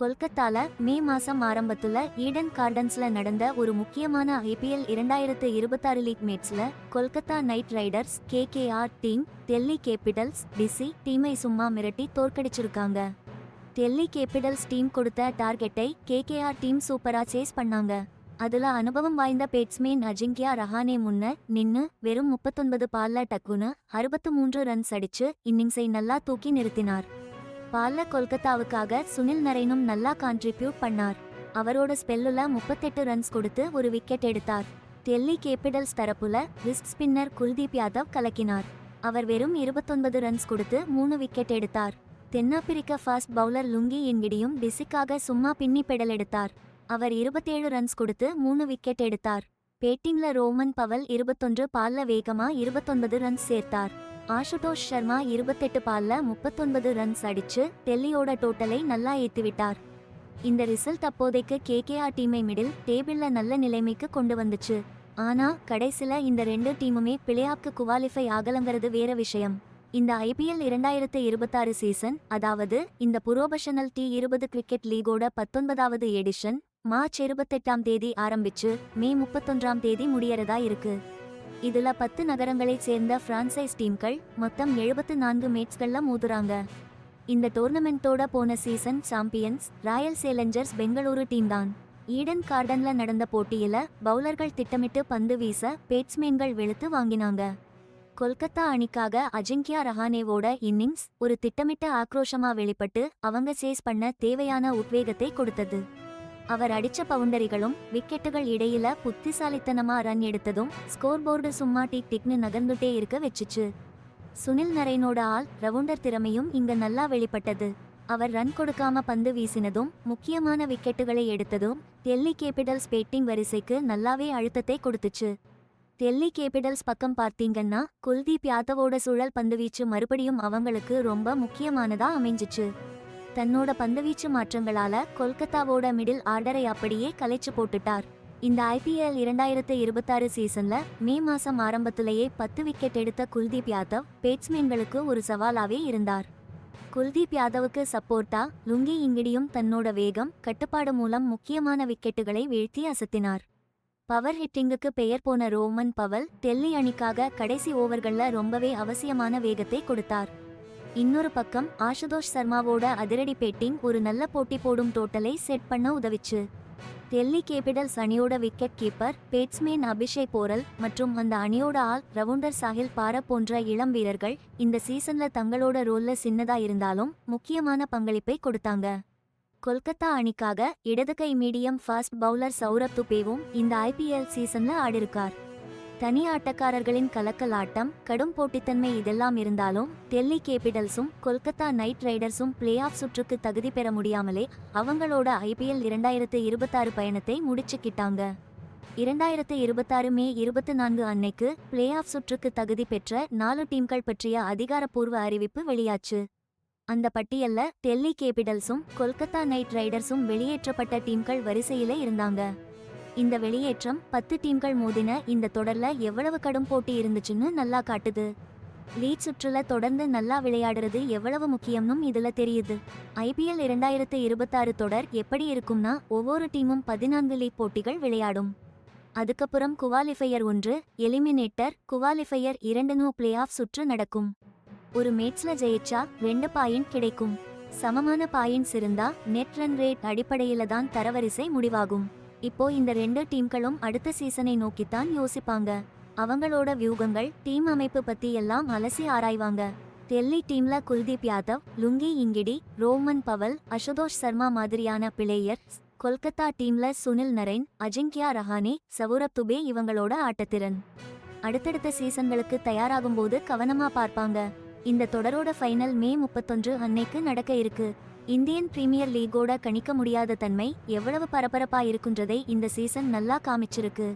கொல்கத்தால மே மாசம் ஆரம்பத்துல ஈடன் கார்டன்ஸ்ல நடந்த ஒரு முக்கியமான ஐபிஎல் 2026 லீக் மேட்ச்ல Kolkata Knight Riders KKR team Delhi Capitals DC டீமை சும்மா மிரட்டி தோற்கடிச்சிருக்காங்க. டெல்லி கேபிட்டல்ஸ் டீம் கொடுத்த டார்கெட்டை கேகேஆர் டீம் சூப்பரா சேஸ் பண்ணாங்க. அதுல அனுபவம் வாய்ந்த பேட்ஸ்மேன் அஜிங்கியா ரஹானே முன்ன நின்னு வெறும் 39 பால்ல டக்குன்னு 63 ரன்ஸ் அடிச்சு இன்னிங்ஸை நல்லா தூக்கி நிறுத்தினார். பால்ல கொல்கத்தாவுக்காக சுனில் நரைனும் நல்லா கான்ட்ரிபியூட் பண்ணார். அவரோட ஸ்பெல்லுல 38 ரன்ஸ் கொடுத்து ஒரு விக்கெட் எடுத்தார். டெல்லி கேபிட்டல்ஸ் தரப்புல ரிஸ்ட் ஸ்பின்னர் குல்தீப் யாதவ் கலக்கினார். அவர் வெறும் 29 ரன்ஸ் கொடுத்து 3 விக்கெட் எடுத்தார். தென்னாப்பிரிக்க ஃபாஸ்ட் பவுலர் லுங்கி என்கிடியும் டிசிக்காக சும்மா பின்னி பெடல் எடுத்தார். அவர் 27 ரன்ஸ் கொடுத்து 3 விக்கெட் எடுத்தார். பேட்டிங்ல ரோமன் பவல் 21 பால்ல வேகமா 29 ரன்ஸ் சேர்த்தார். ஆஷுதோஷ் சர்மா 28 பால்ல 39 ரன்ஸ் அடிச்சு டெல்லியோட டோட்டலை நல்லா ஏத்திவிட்டார். இந்த ரிசல்ட் அப்போதைக்கு கேகேஆர் டீமை மிடில் டேபிள்ல நல்ல நிலைமைக்கு கொண்டு வந்துச்சு. ஆனா கடைசில இந்த ரெண்டு டீமுமே பிளேஆஃப்க்கு குவாலிஃபை ஆகலங்கிறது வேற விஷயம். இந்த ஐபிஎல் 2026 சீசன், அதாவது இந்த புரோபஷனல் T20 கிரிக்கெட் லீகோட 19வது எடிஷன் மார்ச் 28ஆம் தேதி ஆரம்பிச்சு மே 31ஆம் தேதி முடியறதா இருக்கு. இதுல 10 நகரங்களைச் சேர்ந்த பிரான்சைஸ் டீம்கள் மொத்தம் 74 மேட்ச்கள்ல மோதுறாங்க. இந்த டோர்னமெண்டோட போன season champions Royal Challengers Bengaluru team தான். ஈடன் கார்டன்ல நடந்த போட்டியில பவுலர்கள் திட்டமிட்டு பந்து வீச பேட்ஸ்மேன்கள் வெளுத்து வாங்கினாங்க. கொல்கத்தா அணிக்காக அஜிங்கியா ரஹானேவோட இன்னிங்ஸ் ஒரு திட்டமிட்ட ஆக்ரோஷமா வெளிப்பட்டு அவங்க சேஸ் பண்ண தேவையான உத்வேகத்தை கொடுத்தது. அவர் அடிச்ச பவுண்டரிகளும் விக்கெட்டுகள் இடையில புத்திசாலித்தனமா ரன் எடுத்ததும் ஸ்கோர் போர்டு சும்மா டிக் டிக்னு நகர்ந்துட்டே இருக்க வச்சுச்சு. சுனில் நரைனோட ஆல் ரவுண்டர் திறமையும் இங்க நல்லா வெளிப்பட்டது. அவர் ரன் கொடுக்காம பந்து வீசினதும் முக்கியமான விக்கெட்டுகளை எடுத்ததும் டெல்லி கேபிட்டல்ஸ் பேட்டிங் வரிசைக்கு நல்லாவே அழுத்தத்தை கொடுத்துச்சு. டெல்லி கேபிட்டல்ஸ் பக்கம் பார்த்தீங்கன்னா குல்தீப் யாதவோட சுழல் பந்துவீச்சு மறுபடியும் அவங்களுக்கு ரொம்ப முக்கியமானதா அமைஞ்சிச்சு. தன்னோட பந்துவீச்சு மாற்றங்களால கொல்கத்தாவோட மிடில் ஆர்டரை அப்படியே கலைச்சு போட்டுட்டார். இந்த ஐபிஎல் 2026 சீசன்ல மே மாசம் ஆரம்பத்திலேயே 10 விக்கெட் எடுத்த குல்தீப் யாதவ் பேட்ஸ்மேன்களுக்கு ஒரு சவாலாவே இருந்தார். குல்தீப் யாதவுக்கு சப்போர்ட்டா லுங்கி என்கிடியும் தன்னோட வேகம் கட்டுப்பாடு மூலம் முக்கியமான விக்கெட்டுகளை வீழ்த்தி அசத்தினார். பவர் ஹிட்டிங்குக்கு பெயர் போன ரோமன் பவல் டெல்லி அணிக்காக கடைசி ஓவர்கள்ல ரொம்பவே அவசியமான வேகத்தை கொடுத்தார். இன்னொரு பக்கம் ஆஷுதோஷ் சர்மாவோட அதிரடி பேட்டிங் ஒரு நல்ல போட்டி போடும் டோட்டலை செட் பண்ண உதவிச்சு. டெல்லி கேபிட்டல்ஸ் அணியோட wicket keeper batsman Abhishek Porel மற்றும் அந்த அணியோட ஆல் ரவுண்டர் சாஹில் பார போன்ற இளம் வீரர்கள் இந்த சீசன்ல தங்களோட ரோல்ல சின்னதா இருந்தாலும் முக்கியமான பங்களிப்பை கொடுத்தாங்க. கொல்கத்தா அணிக்காக இடதுகை மீடியம் ஃபாஸ்ட் பவுலர் சௌரப் துபேவும் இந்த ஐபிஎல் சீசன்ல ஆடிருக்கார். தனி ஆட்டக்காரர்களின் கலக்கல் ஆட்டம், கடும் போட்டித்தன்மை இதெல்லாம் இருந்தாலும் டெல்லி கேபிட்டல்ஸும் கொல்கத்தா நைட் ரைடர்ஸும் பிளே ஆஃப் சுற்றுக்கு தகுதி பெற முடியாமலே அவங்களோட ஐபிஎல் 2026 பயணத்தை முடிச்சுக்கிட்டாங்க. 2026 மே 24 அன்னைக்கு பிளே ஆஃப் சுற்றுக்கு தகுதி பெற்ற 4 டீம்கள் பற்றிய அதிகாரப்பூர்வ அறிவிப்பு வெளியாச்சு. அந்த பட்டியல்ல டெல்லி கேபிட்டல்ஸும் கொல்கத்தா நைட் ரைடர்ஸும் வெளியேற்றப்பட்ட டீம்கள் வரிசையில இருந்தாங்க. இந்த வெளியேற்றம் 10 டீம்கள் மோதின இந்த தொடர்ல எவ்வளவு கடும் போட்டி இருந்துச்சுன்னு நல்லா காட்டுது. லீக் சுற்றுல தொடர்ந்து நல்லா விளையாடுறது எவ்வளவு முக்கியம்னும் இதுல தெரியுது. ஐபிஎல் 2026 தொடர் எப்படி இருக்கும்னா ஒவ்வொரு டீமும் 14 லீக் போட்டிகள் விளையாடும். அதுக்கப்புறம் குவாலிஃபையர் 1, எலிமினேட்டர், குவாலிஃபையர் 2ன்னு பிளே ஆஃப் சுற்று நடக்கும். ஒரு மேட்ச்ல ஜெயிச்சா 2 பாயிண்ட் கிடைக்கும். சமமான பாயிண்ட்ஸ் இருந்தா நெட் ரன் ரேட் அடிப்படையில தான் தரவரிசை முடிவாகும். இப்போ இந்த 2 டீம்களும் அடுத்த சீசனை நோக்கித்தான் யோசிப்பாங்க. அவங்களோட வியூகங்கள், டீம் அமைப்பு பத்தி எல்லாம் அலசி ஆராய்வாங்க. டெல்லி டீம்ல Kuldeep Yadav, Lungi Ngidi, Rovman Powell, Ashutosh Sharma மாதிரியான பிளேயர்ஸ். கொல்கத்தா டீம்ல சுனில் நரைன், அஜிங்கியா ரஹானே, சௌரப் துபே இவங்களோட ஆட்டத்திறன் அடுத்தடுத்த சீசன்களுக்கு தயாராகும்போது கவனமா பார்ப்பாங்க. இந்த தொடரோட ஃபைனல் மே 31 அன்னைக்கு நடக்க இருக்கு. இந்தியன் பிரீமியர் லீகோட கணிக்க முடியாத தன்மை எவ்வளவு பரபரப்பா இருக்குன்றதை இந்த சீசன் நல்லா காமிச்சிருக்கு.